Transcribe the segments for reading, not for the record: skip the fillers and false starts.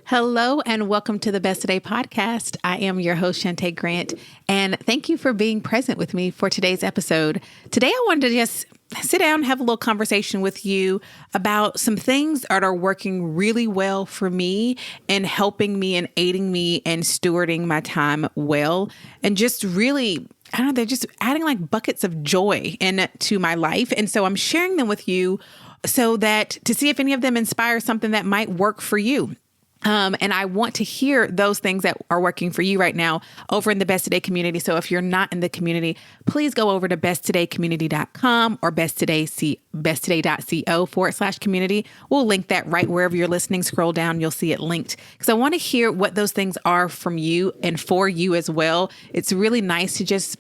Hello and welcome to the Best Today podcast. I am your host, Shantae Grant, and thank you for being present with me for today's episode. Today, I wanted to just sit down and have a little conversation with you about some things that are working really well for me and helping me and aiding me and stewarding my time well. And just really, I don't know, they're just adding like buckets of joy into my life. And so I'm sharing them with you so that to see if any of them inspire something that might work for you. And I want to hear those things that are working for you right now over in the Best Today community. So if you're not in the community, please go over to besttodaycommunity.com or besttoday.co/community. We'll link that right wherever you're listening. Scroll down, you'll see it linked because I want to hear what those things are from you and for you as well. It's really nice to just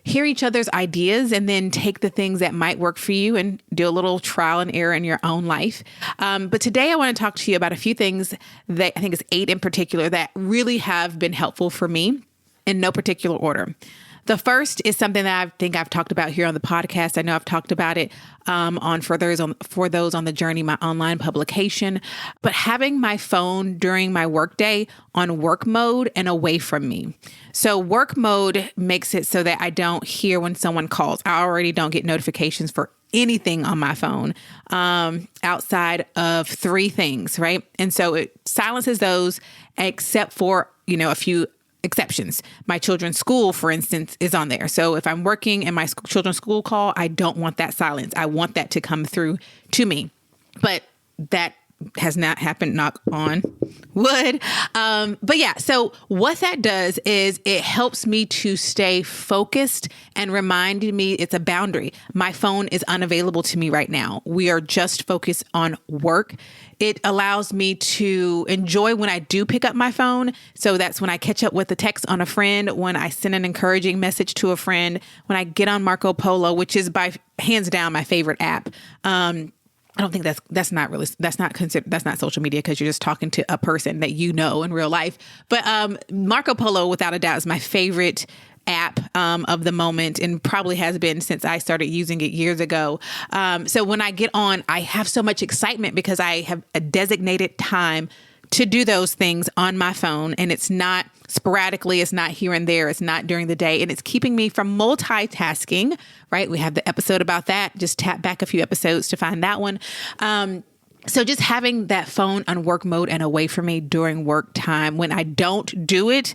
hear each other's ideas and then take the things that might work for you and do a little trial and error in your own life. But today I want to talk to you about a few things that I think is 8 in particular that really have been helpful for me in no particular order. The first is something that I think I've talked about here on the podcast. I know I've talked about it for those on the journey, my online publication, but having my phone during my workday on work mode and away from me. So work mode makes it so that I don't hear when someone calls. I already don't get notifications for anything on my phone outside of 3 things, right? And so it silences those except for, a few exceptions. My children's school, for instance, is on there. So if I'm working and my children's school call, I don't want that silence. I want that to come through to me. But that has not happened, knock on wood. But yeah, so what that does is it helps me to stay focused and reminding me it's a boundary. My phone is unavailable to me right now. We are just focused on work. It allows me to enjoy when I do pick up my phone. So that's when I catch up with a text on a friend, when I send an encouraging message to a friend, when I get on Marco Polo, which is by hands down my favorite app. I don't think that's not social media because you're just talking to a person that you know in real life. But Marco Polo, without a doubt, is my favorite app of the moment and probably has been since I started using it years ago. So when I get on, I have so much excitement because I have a designated time to do those things on my phone. And it's not sporadically, it's not here and there, it's not during the day. And it's keeping me from multitasking, right? We have the episode about that. Just tap back a few episodes to find that one. So just having that phone on work mode and away from me during work time, when I don't do it,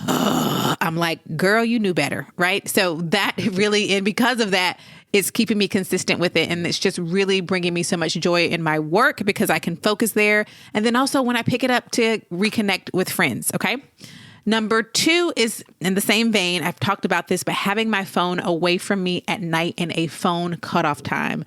I'm like, girl, you knew better, right? So that really, and because of that, it's keeping me consistent with it. And it's just really bringing me so much joy in my work because I can focus there. And then also when I pick it up to reconnect with friends. Okay. Number 2 is in the same vein. I've talked about this, but having my phone away from me at night in a phone cutoff time.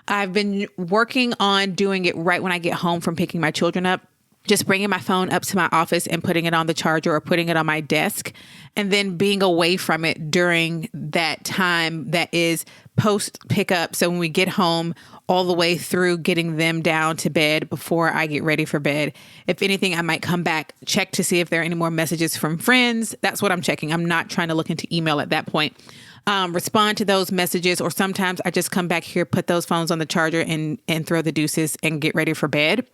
I've been working on doing it right when I get home from picking my children up. Just bringing my phone up to my office and putting it on the charger or putting it on my desk and then being away from it during that time that is post pickup. So when we get home all the way through getting them down to bed before I get ready for bed, if anything, I might come back, check to see if there are any more messages from friends. That's what I'm checking. I'm not trying to look into email at that point. Respond to those messages, or sometimes I just come back here, put those phones on the charger and throw the deuces and get ready for bed.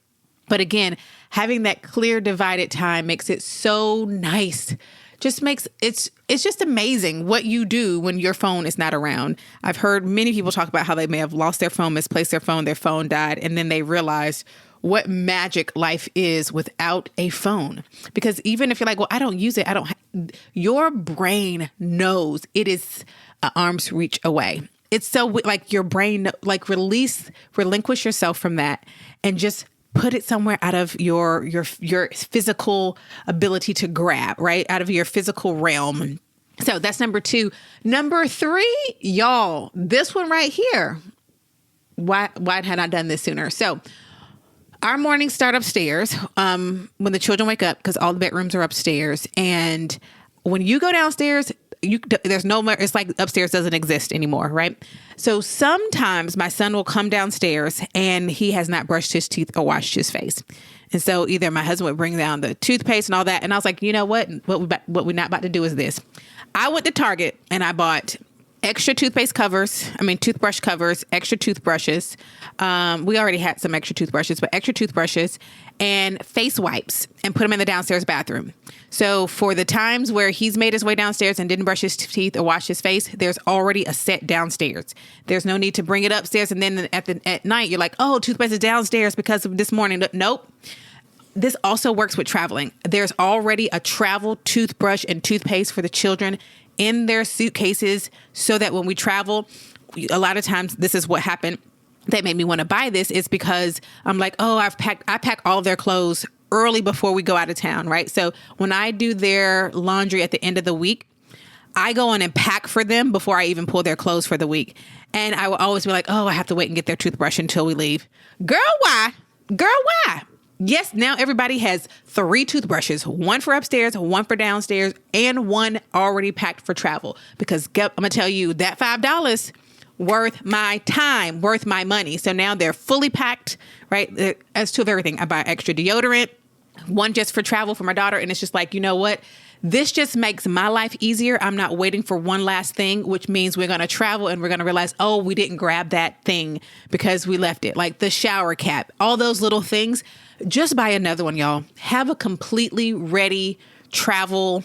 But again, having that clear divided time makes it so nice. It's just amazing what you do when your phone is not around. I've heard many people talk about how they may have lost their phone, misplaced their phone died, and then they realized what magic life is without a phone. Because even if you're like, well, I don't use it, your brain knows it is an arm's reach away. It's so like your brain, like relinquish yourself from that and just put it somewhere out of your physical ability to grab, right? Out of your physical realm. So that's number 2. Number 3, y'all, this one right here. Why had I done this sooner? So our mornings start upstairs when the children wake up because all the bedrooms are upstairs. And when you go downstairs, there's no more, it's like upstairs doesn't exist anymore, right? So sometimes my son will come downstairs and he has not brushed his teeth or washed his face. And so either my husband would bring down the toothpaste and all that. And I was like, you know what we're not about to do is this. I went to Target and I bought extra toothbrush covers, extra toothbrushes. We already had some extra toothbrushes, but extra toothbrushes and face wipes, and put them in the downstairs bathroom. So for the times where he's made his way downstairs and didn't brush his teeth or wash his face, there's already a set downstairs. There's no need to bring it upstairs. And then at night, you're like, oh, toothpaste is downstairs because of this morning. Nope. This also works with traveling. There's already a travel toothbrush and toothpaste for the children in their suitcases, so that when we travel, a lot of times this is what happened that made me want to buy this, is because I'm like, oh, I pack all of their clothes early before we go out of town, right? So when I do their laundry at the end of the week, I go in and pack for them before I even pull their clothes for the week. And I will always be like, oh, I have to wait and get their toothbrush until we leave. Girl, why? Yes, now everybody has 3 toothbrushes, one for upstairs, one for downstairs, and one already packed for travel. Because I'm going to tell you, that $5 worth my time, worth my money. So now they're fully packed, right? As to everything. I buy extra deodorant, one just for travel for my daughter. And it's just like, you know what? This just makes my life easier. I'm not waiting for one last thing, which means we're going to travel and we're going to realize, oh, we didn't grab that thing because we left it. Like the shower cap, all those little things. Just buy another one, y'all. Have a completely ready travel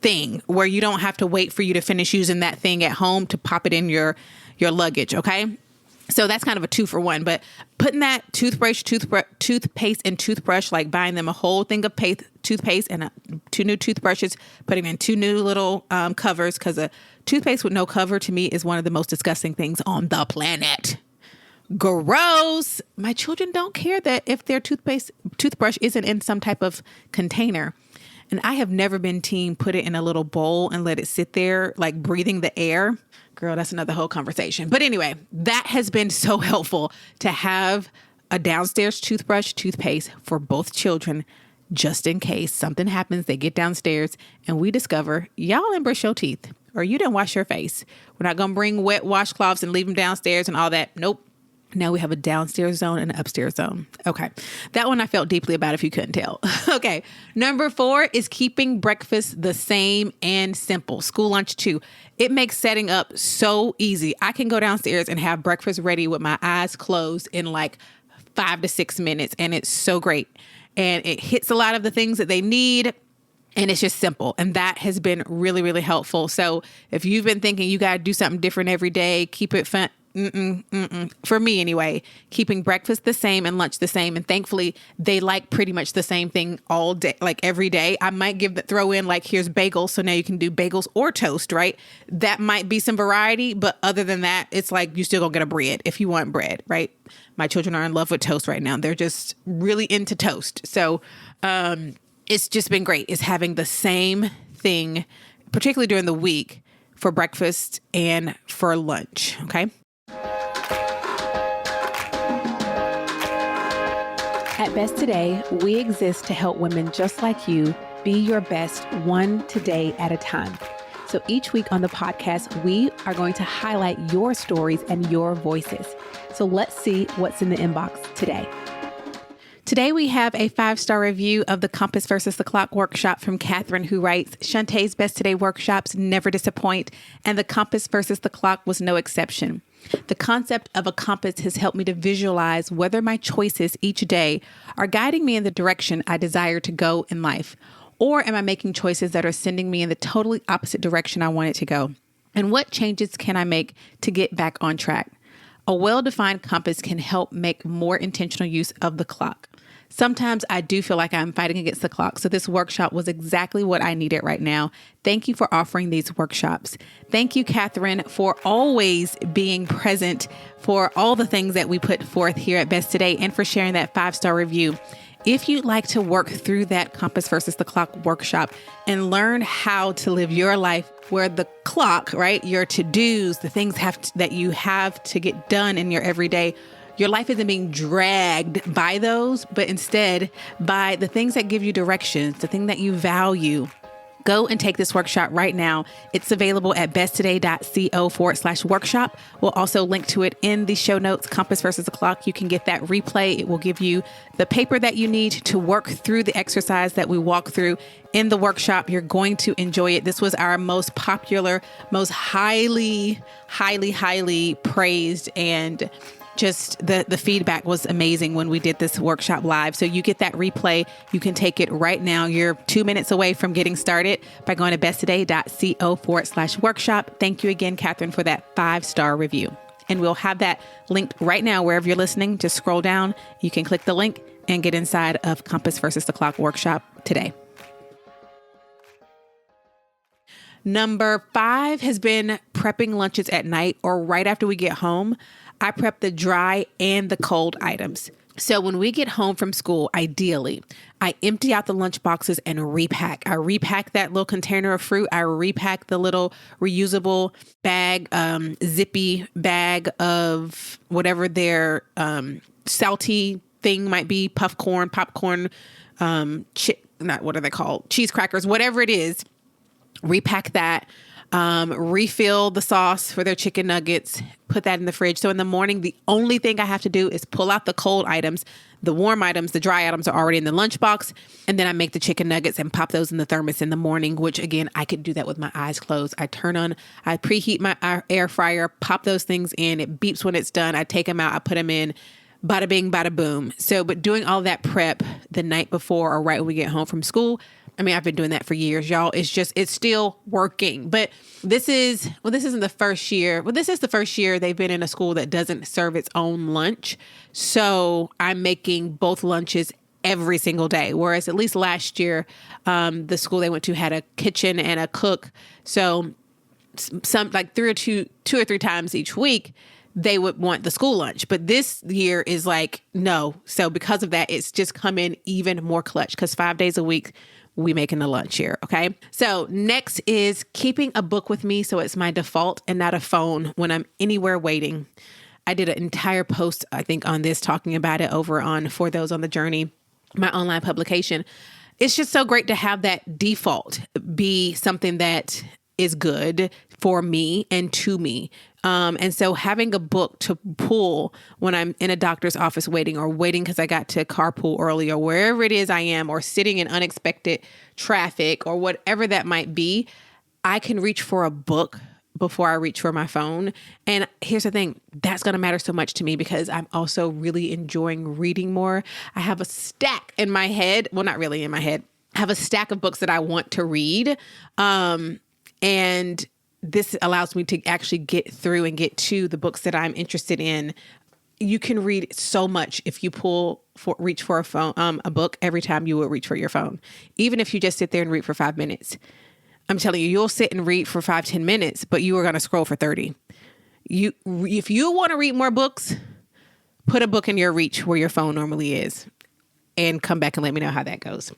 thing where you don't have to wait for you to finish using that thing at home to pop it in your luggage, okay? So that's kind of a 2-for-1, but putting that toothpaste, and toothbrush, like buying them a whole thing of toothpaste and 2 new toothbrushes, putting in 2 new little covers, because a toothpaste with no cover to me is one of the most disgusting things on the planet. Gross. My children don't care that if their toothbrush isn't in some type of container. And I have never been team put it in a little bowl and let it sit there, like breathing the air. Girl, that's another whole conversation. But anyway, that has been so helpful to have a downstairs toothpaste for both children, just in case something happens. They get downstairs and we discover y'all didn't brush your teeth or you didn't wash your face. We're not going to bring wet washcloths and leave them downstairs and all that. Nope. Now we have a downstairs zone and an upstairs zone. Okay. That one I felt deeply about if you couldn't tell. Okay. Number 4 is keeping breakfast the same and simple. School lunch too. It makes setting up so easy. I can go downstairs and have breakfast ready with my eyes closed in like 5 to 6 minutes. And it's so great. And it hits a lot of the things that they need. And it's just simple. And that has been really, really helpful. So if you've been thinking you got to do something different every day, keep it fun. For me anyway, keeping breakfast the same and lunch the same. And thankfully they like pretty much the same thing all day, like every day. I might throw in like, here's bagels. So now you can do bagels or toast, right? That might be some variety, but other than that, it's like, you still gonna get a bread if you want bread, right? My children are in love with toast right now. They're just really into toast. So, it's just been great. It's having the same thing, particularly during the week, for breakfast and for lunch. Okay. At Best Today, we exist to help women just like you be your best one today at a time. So each week on the podcast, we are going to highlight your stories and your voices. So let's see what's in the inbox today. Today we have a 5-star review of the Compass versus the Clock workshop from Catherine, who writes, Shantae's Best Today workshops never disappoint, and the Compass versus the Clock was no exception. The concept of a compass has helped me to visualize whether my choices each day are guiding me in the direction I desire to go in life, or am I making choices that are sending me in the totally opposite direction I want it to go? And what changes can I make to get back on track? A well-defined compass can help make more intentional use of the clock. Sometimes I do feel like I'm fighting against the clock, so this workshop was exactly what I needed right now. Thank you for offering these workshops. Thank you, Catherine, for always being present for all the things that we put forth here at Best Today and for sharing that 5-star review. If you'd like to work through that Compass versus the Clock workshop and learn how to live your life where the clock, right, your to-dos, the things that you have to get done in your everyday, your life isn't being dragged by those, but instead by the things that give you directions, the thing that you value, Go and take this workshop right now. It's available at besttoday.co/workshop. We'll also link to it in the show notes, Compass versus the Clock. You can get that replay. It will give you the paper that you need to work through the exercise that we walk through in the workshop. You're going to enjoy it. This was our most popular, most highly praised, and just the feedback was amazing when we did this workshop live. So you get that replay. You can take it right now. You're 2 minutes away from getting started by going to besttoday.co/workshop. Thank you again, Catherine, for that 5-star review. And we'll have that linked right now wherever you're listening. Just scroll down. You can click the link and get inside of Compass versus the Clock workshop today. Number 5 has been prepping lunches at night or right after we get home. I prep the dry and the cold items. So when we get home from school, ideally, I empty out the lunch boxes and repack. I repack that little container of fruit. I repack the little reusable bag, zippy bag of whatever their salty thing might be, popcorn, what are they called? Cheese crackers, whatever it is. Repack that. Refill the sauce for their chicken nuggets, put that in the fridge. So in the morning, the only thing I have to do is pull out the cold items. The warm items, the dry items are already in the lunchbox. And then I make the chicken nuggets and pop those in the thermos in the morning, which again, I could do that with my eyes closed. I preheat my air fryer, pop those things in. It beeps when it's done. I take them out, I put them in, bada bing, bada boom. So, but doing all that prep the night before or right when we get home from school, I mean, I've been doing that for years, y'all. It's still working. This isn't the first year. Well, this is the first year they've been in a school that doesn't serve its own lunch. So I'm making both lunches every single day. Whereas at least last year, the school they went to had a kitchen and a cook. So some like two or three times each week, they would want the school lunch. But this year is like, no. So because of that, it's just come in even more clutch because 5 days a week, we making the lunch here. Okay. So next is keeping a book with me. So it's my default and not a phone when I'm anywhere waiting. I did an entire post, I think, on this, talking about it over on For Those on the Journey, my online publication. It's just so great to have that default be something that is good for me and to me. And so having a book to pull when I'm in a doctor's office waiting because I got to carpool early or wherever it is I am, or sitting in unexpected traffic or whatever that might be, I can reach for a book before I reach for my phone. And here's the thing, that's going to matter so much to me because I'm also really enjoying reading more. I have a stack in my head. Well, not really in my head. I have a stack of books that I want to read. And this allows me to actually get through and get to the books that I'm interested in. You can read so much if you reach for a book every time you would reach for your phone. Even if you just sit there and read for 5 minutes. I'm telling you, you'll sit and read for 5-10 minutes, but you are going to scroll for 30. If you want to read more books, put a book in your reach where your phone normally is and come back and let me know how that goes.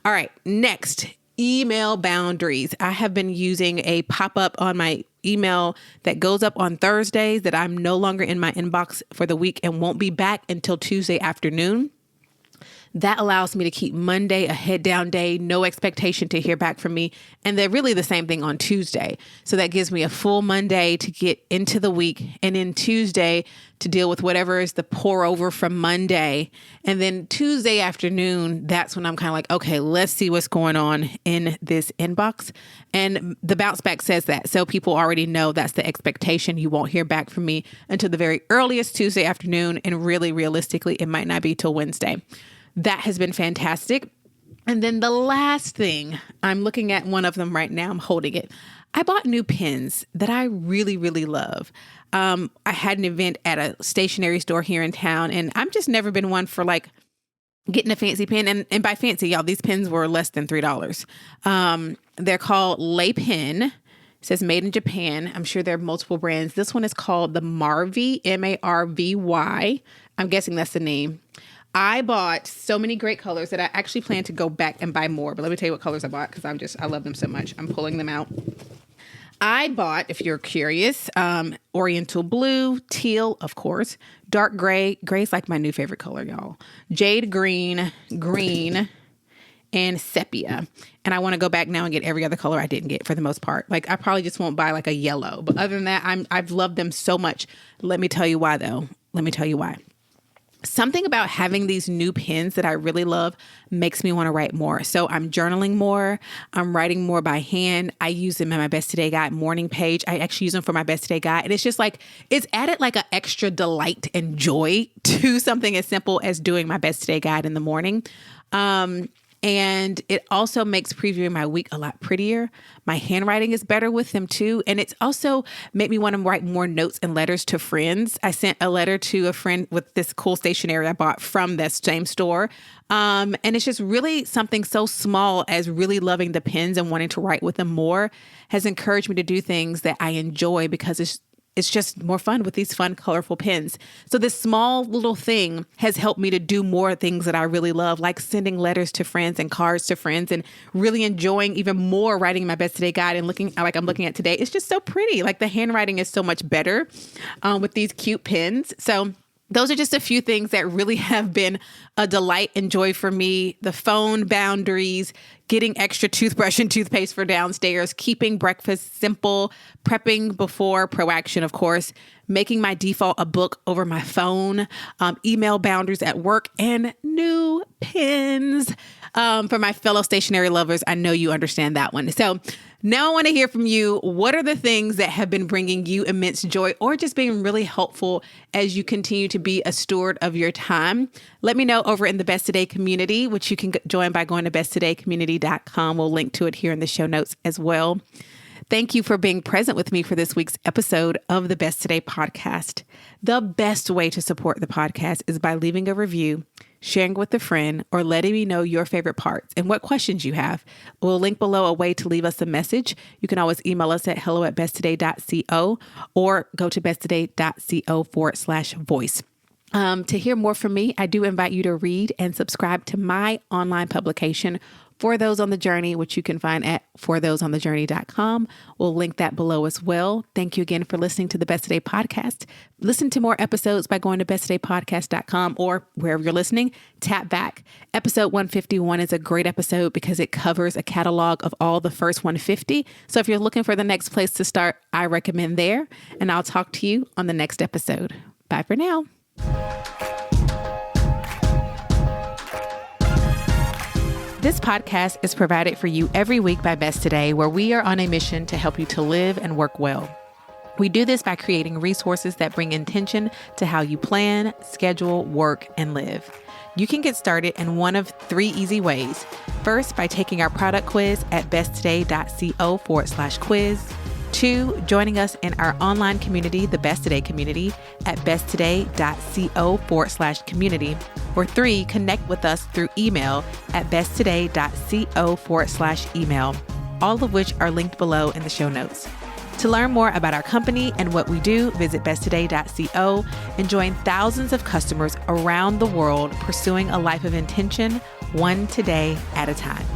All right, next. Email boundaries. I have been using a pop-up on my email that goes up on Thursdays that I'm no longer in my inbox for the week and won't be back until Tuesday afternoon. That allows me to keep Monday a head down day, no expectation to hear back from me. And they're really the same thing on Tuesday. So that gives me a full Monday to get into the week, and then Tuesday to deal with whatever is the pour over from Monday. And then Tuesday afternoon, that's when I'm kind of like, okay, let's see what's going on in this inbox. And the bounce back says that. So people already know that's the expectation. You won't hear back from me until the very earliest Tuesday afternoon. And really, realistically, it might not be till Wednesday. That has been fantastic. And then the last thing, I'm looking at one of them right now. I'm holding it. I bought new pens that I really, really love. I had an event at a stationery store here in town, and I've just never been one for like getting a fancy pen. And by fancy, y'all, these pens were less than $3. They're called Lei Pen. It says made in Japan. I'm sure there are multiple brands. This one is called the Marvy, Marvy. I'm guessing that's the name. I bought so many great colors that I actually plan to go back and buy more. But let me tell you what colors I bought because I love them so much. I'm pulling them out. I bought, if you're curious, Oriental blue, teal, of course, dark gray. Gray's like my new favorite color, y'all. Jade green, green, and sepia. And I want to go back now and get every other color I didn't get for the most part. Like I probably just won't buy like a yellow. But other than that, I've loved them so much. Let me tell you why though. Let me tell you why. Something about having these new pens that I really love makes me want to write more. So I'm journaling more. I'm writing more by hand. I use them in my Best Today Guide morning page. I actually use them for my Best Today Guide. And it's just like, it's added like an extra delight and joy to something as simple as doing my Best Today Guide in the morning. And it also makes previewing my week a lot prettier. My handwriting is better with them too. And it's also made me want to write more notes and letters to friends. I sent a letter to a friend with this cool stationery I bought from that same store. And it's just really something so small as really loving the pens and wanting to write with them more has encouraged me to do things that I enjoy because it's just more fun with these fun, colorful pens. So this small little thing has helped me to do more things that I really love, like sending letters to friends and cards to friends and really enjoying even more writing my Best Today Guide and looking like I'm looking at today. It's just so pretty. Like the handwriting is so much better with these cute pens. So those are just a few things that really have been a delight and joy for me. The phone boundaries, getting extra toothbrush and toothpaste for downstairs, keeping breakfast simple, prepping before proaction, of course, making my default a book over my phone, email boundaries at work, and new pens. For my fellow stationery lovers, I know you understand that one. So now I want to hear from you. What are the things that have been bringing you immense joy or just being really helpful as you continue to be a steward of your time? Let me know over in the Best Today community, which you can join by going to besttodaycommunity.com. We'll link to it here in the show notes as well. Thank you for being present with me for this week's episode of the Best Today podcast. The best way to support the podcast is by leaving a review, sharing with a friend, or letting me know your favorite parts and what questions you have. We'll link below a way to leave us a message. You can always email us at hello@besttoday.co or go to besttoday.co/voice. To hear more from me, I do invite you to read and subscribe to my online publication, For Those on the Journey, which you can find at forthoseonthejourney.com. We'll link that below as well. Thank you again for listening to the Best Today podcast. Listen to more episodes by going to besttodaypodcast.com or wherever you're listening, tap back. Episode 151 is a great episode because it covers a catalog of all the first 150. So if you're looking for the next place to start, I recommend there. And I'll talk to you on the next episode. Bye for now. This podcast is provided for you every week by Best Today, where we are on a mission to help you to live and work well. We do this by creating resources that bring intention to how you plan, schedule, work, and live. You can get started in one of 3 easy ways. First, by taking our product quiz at besttoday.co/quiz. 2, joining us in our online community, the Best Today community, at besttoday.co/community. Or 3, connect with us through email at besttoday.co/email, all of which are linked below in the show notes. To learn more about our company and what we do, visit besttoday.co and join thousands of customers around the world pursuing a life of intention, one today at a time.